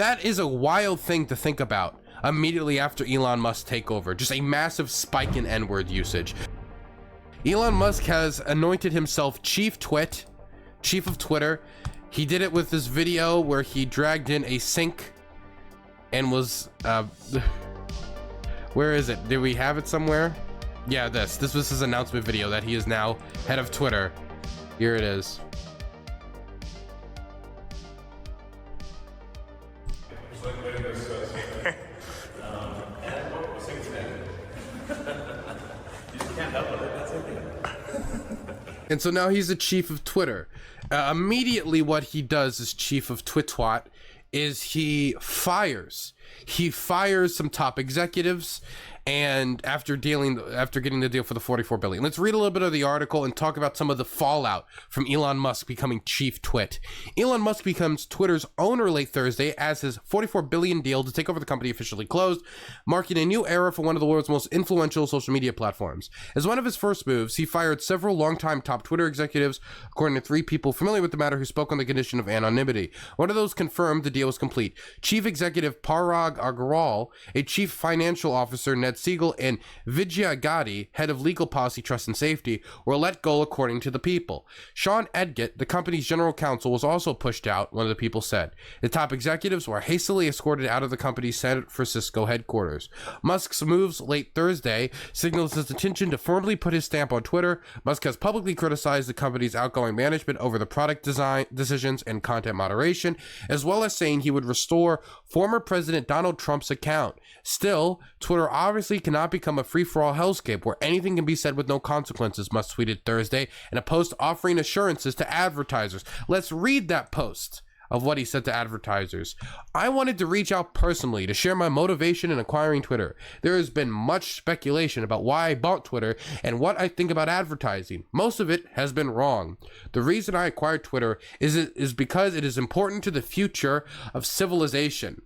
That is a wild thing to think about immediately after Elon Musk's takeover. Just a massive spike in N-word usage. Elon Musk has anointed himself chief of Twitter. He did it with this video where he dragged in a sink and was, where is it? Do we have it somewhere? Yeah, this was his announcement video that he is now head of Twitter. Here it is. And so now he's the chief of Twitter. Immediately what he does as chief of Twitwat is he fires some top executives, and after getting the deal for the $44 billion. Let's read a little bit of the article and talk about some of the fallout from Elon Musk becoming chief twit. Elon Musk becomes Twitter's owner late Thursday as his $44 billion deal to take over the company officially closed, marking a new era for one of the world's most influential social media platforms. As one of his first moves, he fired several longtime top Twitter executives, according to 3 people familiar with the matter who spoke on the condition of anonymity. One of those confirmed the deal was complete. Chief Executive Parag Agrawal, a Chief Financial Officer Ned Siegel, and Vijaya Gadi, head of legal policy, trust, and safety, were let go according to the people. Sean Edgett, the company's general counsel, was also pushed out, one of the people said. The top executives were hastily escorted out of the company's San Francisco headquarters. Musk's moves late Thursday signals his intention to formally put his stamp on Twitter. Musk has publicly criticized the company's outgoing management over the product design decisions and content moderation, as well as saying he would restore former President Donald Trump's account. Still, Twitter obviously cannot become a free-for-all hellscape where anything can be said with no consequences, Musk tweeted Thursday in a post offering assurances to advertisers. Let's read that post of what he said to advertisers. I wanted to reach out personally to share my motivation in acquiring Twitter. There has been much speculation about why I bought Twitter and what I think about advertising. Most of it has been wrong. The reason I acquired Twitter is because it is important to the future of civilization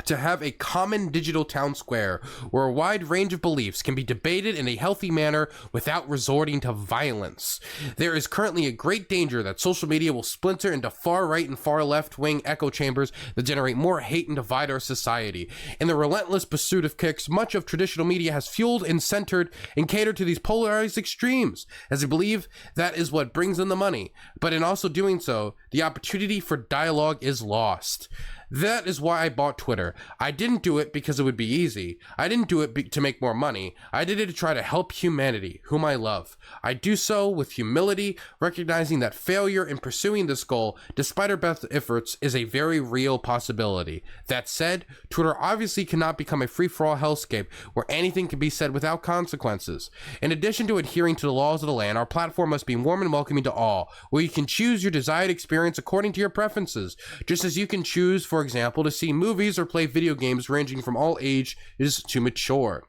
to have a common digital town square where a wide range of beliefs can be debated in a healthy manner without resorting to violence. There is currently a great danger that social media will splinter into far right and far left wing echo chambers that generate more hate and divide our society. In the relentless pursuit of kicks, much of traditional media has fueled and centered and catered to these polarized extremes, as they believe that is what brings in the money. But in also doing so, the opportunity for dialogue is lost. That is why I bought Twitter. I didn't do it because it would be easy. I didn't do it to make more money. I did it to try to help humanity, whom I love. I do so with humility, recognizing that failure in pursuing this goal, despite our best efforts, is a very real possibility. That said, Twitter obviously cannot become a free-for-all hellscape where anything can be said without consequences. In addition to adhering to the laws of the land, our platform must be warm and welcoming to all, where you can choose your desired experience according to your preferences, just as you can choose, for example, to see movies or play video games ranging from all ages to mature.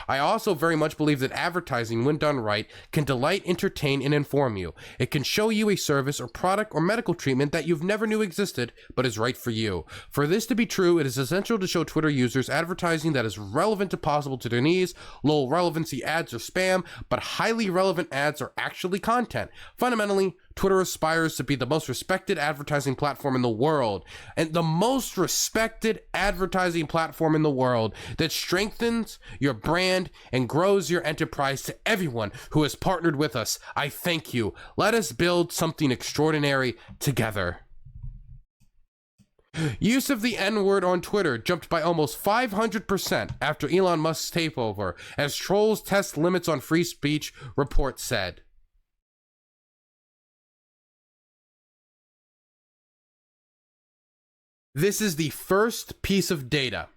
I also very much believe that advertising, when done right, can delight, entertain, and inform you. It can show you a service or product or medical treatment that you've never knew existed, but is right for you. For this to be true, it is essential to show Twitter users advertising that is relevant to possible to their needs. Low relevancy ads are spam, but highly relevant ads are actually content. Fundamentally, Twitter aspires to be the most respected advertising platform in the world, and the most respected advertising platform in the world that strengthens your brand and grows your enterprise. To everyone who has partnered with us, I thank you. Let us build something extraordinary together. Use of the N-word on Twitter jumped by almost 500% after Elon Musk's takeover, as trolls test limits on free speech, report said. This is the first piece of data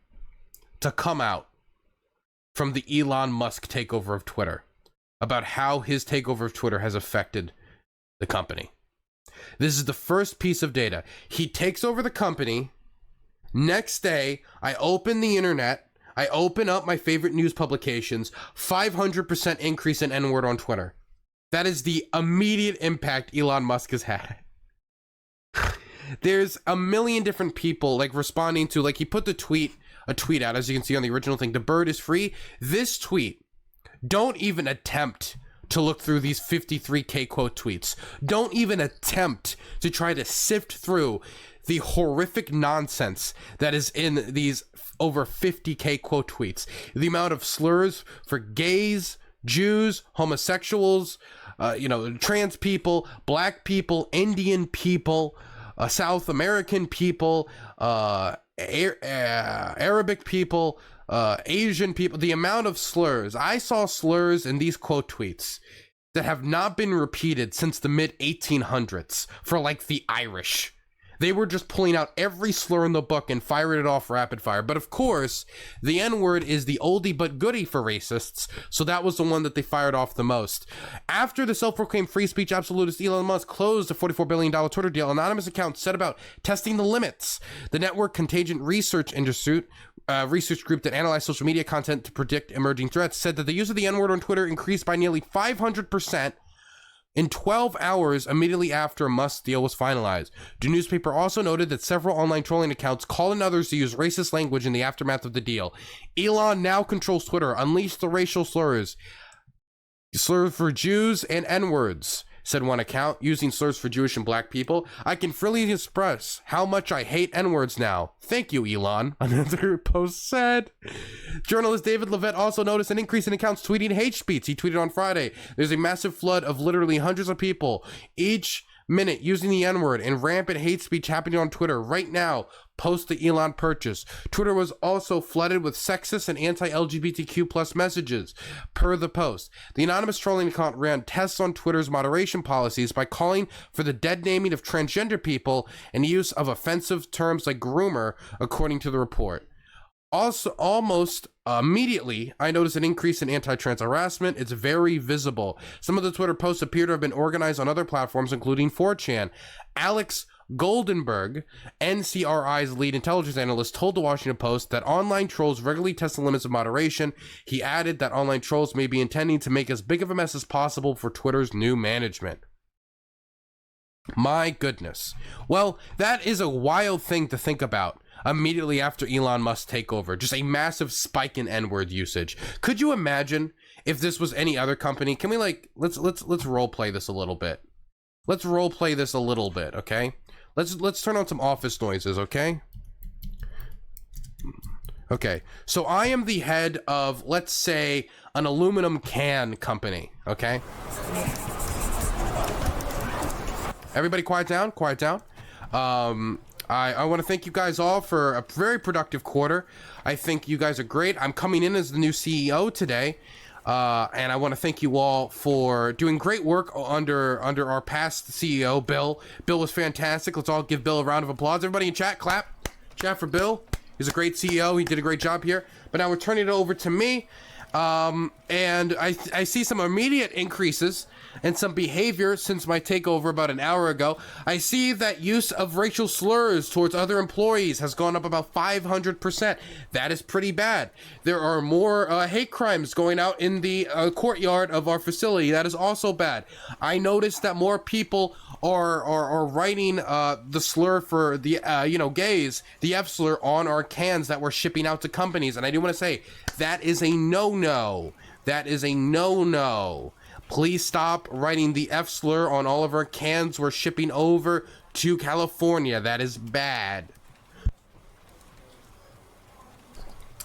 to come out from the Elon Musk takeover of Twitter about how his takeover of Twitter has affected the company. This is the first piece of data. He takes over the company. Next day, I open the internet. I open up my favorite news publications. 500% increase in N-word on Twitter. That is the immediate impact Elon Musk has had. There's a million different people like responding to, like, he put a tweet out, as you can see on the original thing, the bird is free. This tweet, don't even attempt to look through these 53K quote tweets. Don't even attempt to try to sift through the horrific nonsense that is in these over 50K quote tweets. The amount of slurs for gays, Jews, homosexuals, trans people, black people, Indian people, South American people, Arabic people, Asian people. The amount of slurs. I saw slurs in these quote tweets that have not been repeated since the mid 1800s for like the Irish. They were just pulling out every slur in the book and firing it off rapid fire. But of course, the N-word is the oldie but goodie for racists, so that was the one that they fired off the most. After the self-proclaimed free speech absolutist Elon Musk closed a $44 billion Twitter deal, anonymous accounts set about testing the limits. The network Contagion Research Institute, research group that analyzed social media content to predict emerging threats, said that the use of the N-word on Twitter increased by nearly 500% in 12 hours immediately after Musk's deal was finalized. The newspaper also noted that several online trolling accounts called on others to use racist language in the aftermath of the deal. Elon now controls Twitter, unleashed the racial slurs for Jews and N-words, said one account, using slurs for Jewish and black people. I can freely express how much I hate N-words now. Thank you, Elon, another post said. Journalist David Levette also noticed an increase in accounts tweeting hate speech. He tweeted on Friday, "There's a massive flood of literally hundreds of people each minute using the N-word and rampant hate speech happening on Twitter right now post the Elon purchase. Twitter was also flooded with sexist and anti-LGBTQ plus messages, per the post. The anonymous trolling account ran tests on Twitter's moderation policies by calling for the dead naming of transgender people and the use of offensive terms like groomer, according to the report. Also, almost immediately, I noticed an increase in anti-trans harassment. It's very visible. Some of the Twitter posts appear to have been organized on other platforms, including 4chan. Alex Goldenberg, NCRI's lead intelligence analyst, told the Washington Post that online trolls regularly test the limits of moderation. He added that online trolls may be intending to make as big of a mess as possible for Twitter's new management. My goodness. Well, that is a wild thing to think about. Immediately after Elon Musk's takeover, just a massive spike in N-word usage. Could you imagine if this was any other company? Can we let's role play this a little bit. Let's role play this a little bit, okay? Let's turn on some office noises, okay? Okay. So I am the head of, let's say, an aluminum can company, okay? Everybody quiet down, quiet down. I want to thank you guys all for a very productive quarter. I think you guys are great. I'm coming in as the new CEO today, and I want to thank you all for doing great work under our past CEO, Bill. Bill was fantastic. Let's all give Bill a round of applause. Everybody in chat, clap. Chat for Bill. He's a great CEO. He did a great job here. But now we're turning it over to me, and I see some immediate increases and some behavior since my takeover about an hour ago. I see that use of racial slurs towards other employees has gone up about 500%. That is pretty bad. There are more hate crimes going out in the courtyard of our facility. That is also bad. I noticed that more people are writing the slur for the gays, the F slur, on our cans that we're shipping out to companies. And I do want to say that is a no-no. That is a no-no. Please stop writing the F slur on all of our cans we're shipping over to California. That is bad.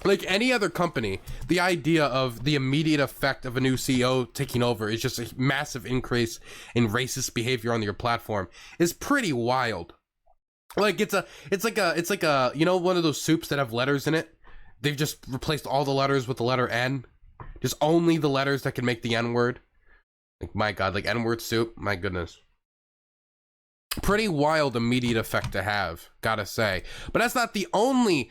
Like any other company, the idea of the immediate effect of a new CEO taking over is just a massive increase in racist behavior on your platform is pretty wild. Like it's like a one of those soups that have letters in it. They've just replaced all the letters with the letter N. Just only the letters that can make the N word. Like, my God, like N-word soup, my goodness. Pretty wild immediate effect to have, gotta say. But that's not the only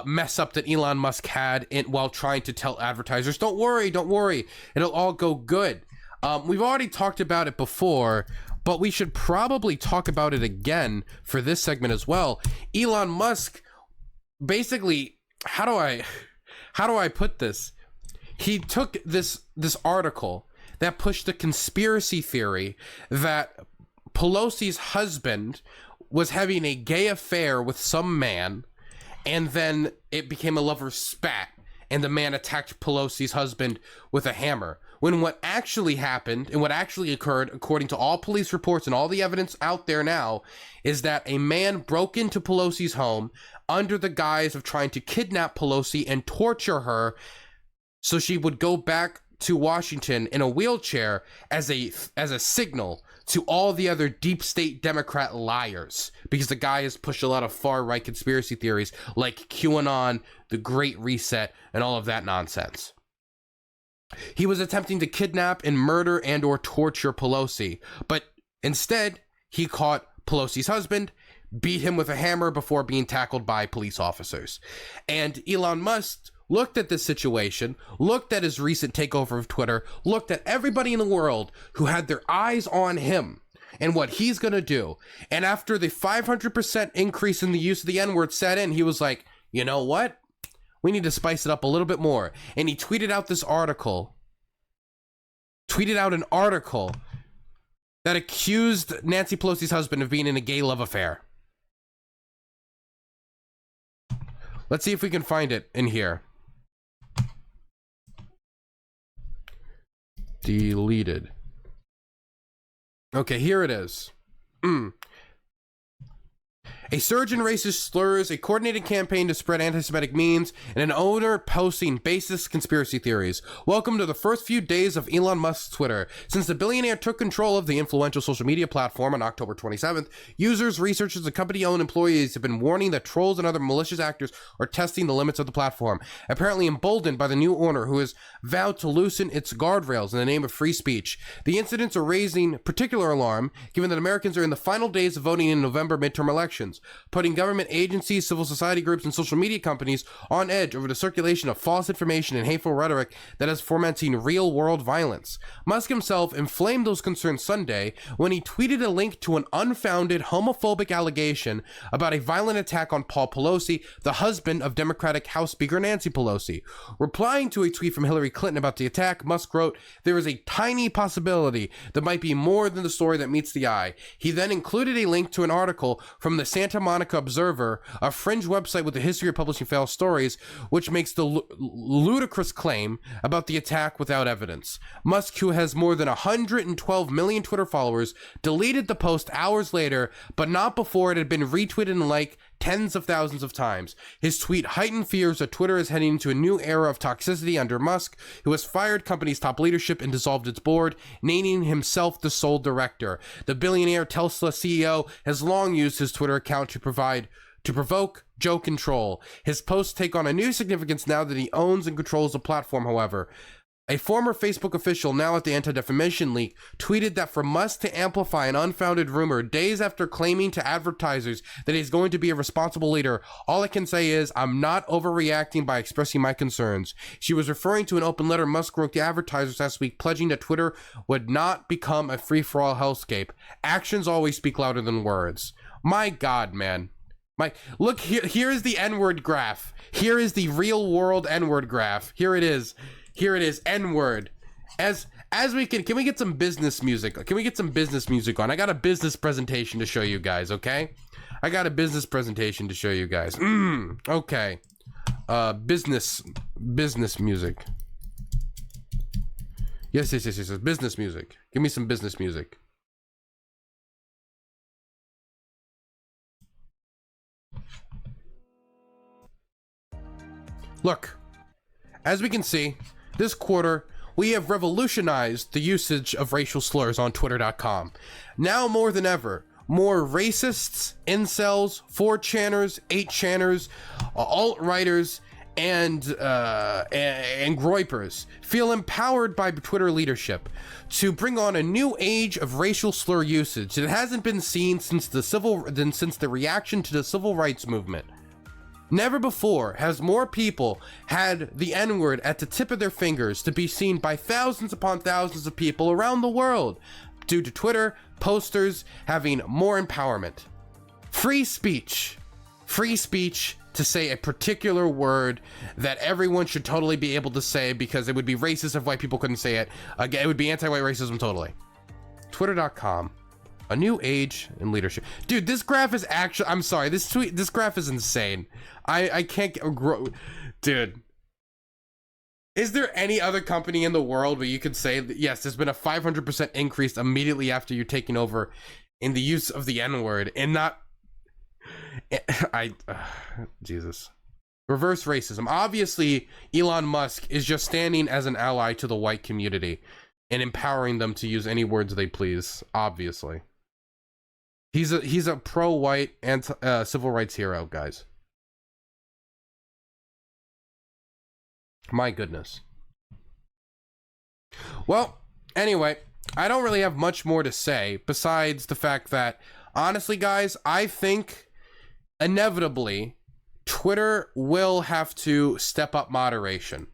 mess up that Elon Musk had while trying to tell advertisers, don't worry, it'll all go good. We've already talked about it before, but we should probably talk about it again for this segment as well. Elon Musk, basically, how do I put this? He took this article that pushed the conspiracy theory that Pelosi's husband was having a gay affair with some man, and then it became a lover's spat, and the man attacked Pelosi's husband with a hammer. When what actually happened and what actually occurred, according to all police reports and all the evidence out there now, is that a man broke into Pelosi's home under the guise of trying to kidnap Pelosi and torture her so she would go back to Washington in a wheelchair as a signal to all the other deep state Democrat liars, because the guy has pushed a lot of far right conspiracy theories like QAnon, the Great Reset, and all of that nonsense. He was attempting to kidnap and murder and or torture Pelosi, but instead he caught Pelosi's husband, beat him with a hammer before being tackled by police officers. And Elon Musk looked at this situation, looked at his recent takeover of Twitter, looked at everybody in the world who had their eyes on him and what he's going to do. And after the 500% increase in the use of the N-word set in, he was like, you know what? We need to spice it up a little bit more. And he tweeted out this article, an article that accused Nancy Pelosi's husband of being in a gay love affair. Let's see if we can find it in here. Deleted. Okay, here it is. A surge in racist slurs, a coordinated campaign to spread anti-Semitic memes, and an owner posting baseless conspiracy theories. Welcome to the first few days of Elon Musk's Twitter. Since the billionaire took control of the influential social media platform on October 27th, users, researchers, and company-owned employees have been warning that trolls and other malicious actors are testing the limits of the platform, apparently emboldened by the new owner who has vowed to loosen its guardrails in the name of free speech. The incidents are raising particular alarm, given that Americans are in the final days of voting in November midterm elections, putting government agencies, civil society groups, and social media companies on edge over the circulation of false information and hateful rhetoric that is fomenting real-world violence. Musk himself inflamed those concerns Sunday when he tweeted a link to an unfounded homophobic allegation about a violent attack on Paul Pelosi, the husband of Democratic House Speaker Nancy Pelosi. Replying to a tweet from Hillary Clinton about the attack, Musk wrote, "There is a tiny possibility that might be more than the story that meets the eye." He then included a link to an article from the Santa Monica Observer, a fringe website with a history of publishing failed stories, which makes the ludicrous claim about the attack without evidence. Musk, who has more than 112 million Twitter followers, deleted the post hours later, but not before it had been retweeted and liked tens of thousands of times. His tweet heightened fears that Twitter is heading into a new era of toxicity under Musk, who has fired company's top leadership and dissolved its board, naming himself the sole director. The billionaire Tesla CEO has long used his Twitter account to provoke, joke, and troll. His posts take on a new significance now that he owns and controls the platform, however. A former Facebook official, now at the Anti-Defamation League, tweeted that for Musk to amplify an unfounded rumor days after claiming to advertisers that he's going to be a responsible leader, all I can say is, I'm not overreacting by expressing my concerns. She was referring to an open letter Musk wrote to advertisers last week pledging that Twitter would not become a free-for-all hellscape. Actions always speak louder than words. My God, man. Look, here is the N-word graph. Here is the real-world N-word graph. Here it is. Here it is, N-word. As we can we get some business music? Can we get some business music on? I got a business presentation to show you guys, okay? I got a business presentation to show you guys. Okay. Business music. Yes, business music. Give me some business music. Look, as we can see, this quarter, we have revolutionized the usage of racial slurs on Twitter.com. Now more than ever, more racists, incels, 4chaners, 8chaners, alt-righters, and groypers feel empowered by Twitter leadership to bring on a new age of racial slur usage that hasn't been seen since the reaction to the civil rights movement. Never before has more people had the N-word at the tip of their fingers to be seen by thousands upon thousands of people around the world due to Twitter posters having more empowerment. Free speech to say a particular word that everyone should totally be able to say because it would be racist if white people couldn't say it. Again, it would be anti-white racism totally. Twitter.com. A new age in leadership. Dude, this graph is actually, I'm sorry, this graph is insane. I can't grow. Dude, Is there any other company in the world where you could say that, yes, there's been a 500% increase immediately after you're taking over in the use of the N-word and not... Jesus. Reverse racism. Obviously, Elon Musk is just standing as an ally to the white community and empowering them to use any words they please, obviously. He's a pro-white and civil rights hero, guys. My goodness. Well, anyway, I don't really have much more to say besides the fact that, honestly, guys, I think inevitably Twitter will have to step up moderation.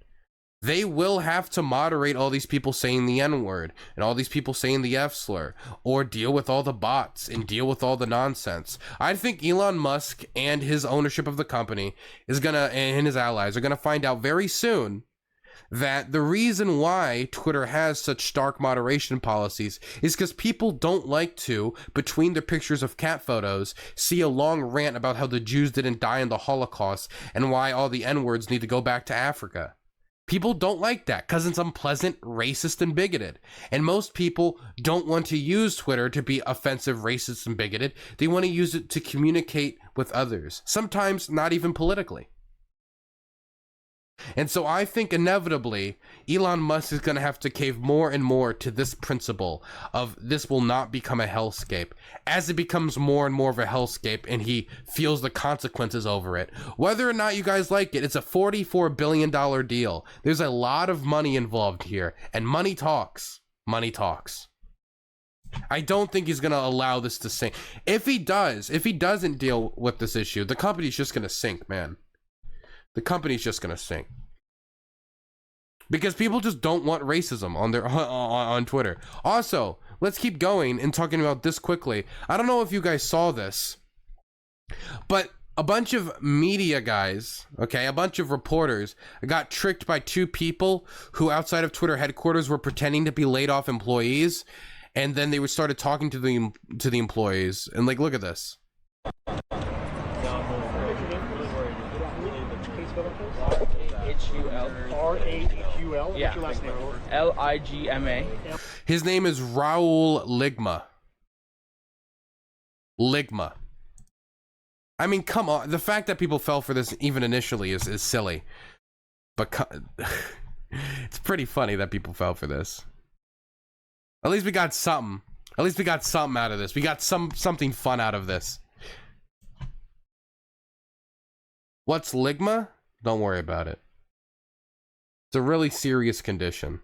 They will have to moderate all these people saying the N-word and all these people saying the F-slur, or deal with all the bots and deal with all the nonsense. I think Elon Musk and his ownership of the company is gonna, and his allies are gonna find out very soon that the reason why Twitter has such stark moderation policies is because people don't like to, between the pictures of cat photos, see a long rant about how the Jews didn't die in the Holocaust and why all the N-words need to go back to Africa. People don't like that because it's unpleasant, racist, and bigoted. And most people don't want to use Twitter to be offensive, racist, and bigoted. They want to use it to communicate with others, sometimes not even politically. And so I think inevitably Elon Musk is going to have to cave more and more to this principle of this will not become a hellscape as it becomes more and more of a hellscape and he feels the consequences over it. Whether or not you guys like it, it's a $44 billion deal. There's a lot of money involved here, and money talks. Money talks. I don't think he's going to allow this to sink. If he doesn't deal with this issue, the company's just going to sink, man. The company's just gonna sink because people just don't want racism on their on Twitter. Also, let's keep going and talking about this quickly. I don't know if you guys saw this, but a bunch of media guys, okay, a bunch of reporters got tricked by two people who outside of Twitter headquarters were pretending to be laid off employees, and then they started talking to the employees and like, look at this. R-A-U-L? Yeah. What's your last name? L-I-G-M-A. His name is Raul Ligma. Ligma. I mean, come on. The fact that people fell for this even initially is silly. But it's pretty funny that people fell for this. At least we got something. At least we got something out of this. We got something fun out of this. What's Ligma? Don't worry about it. It's a really serious condition.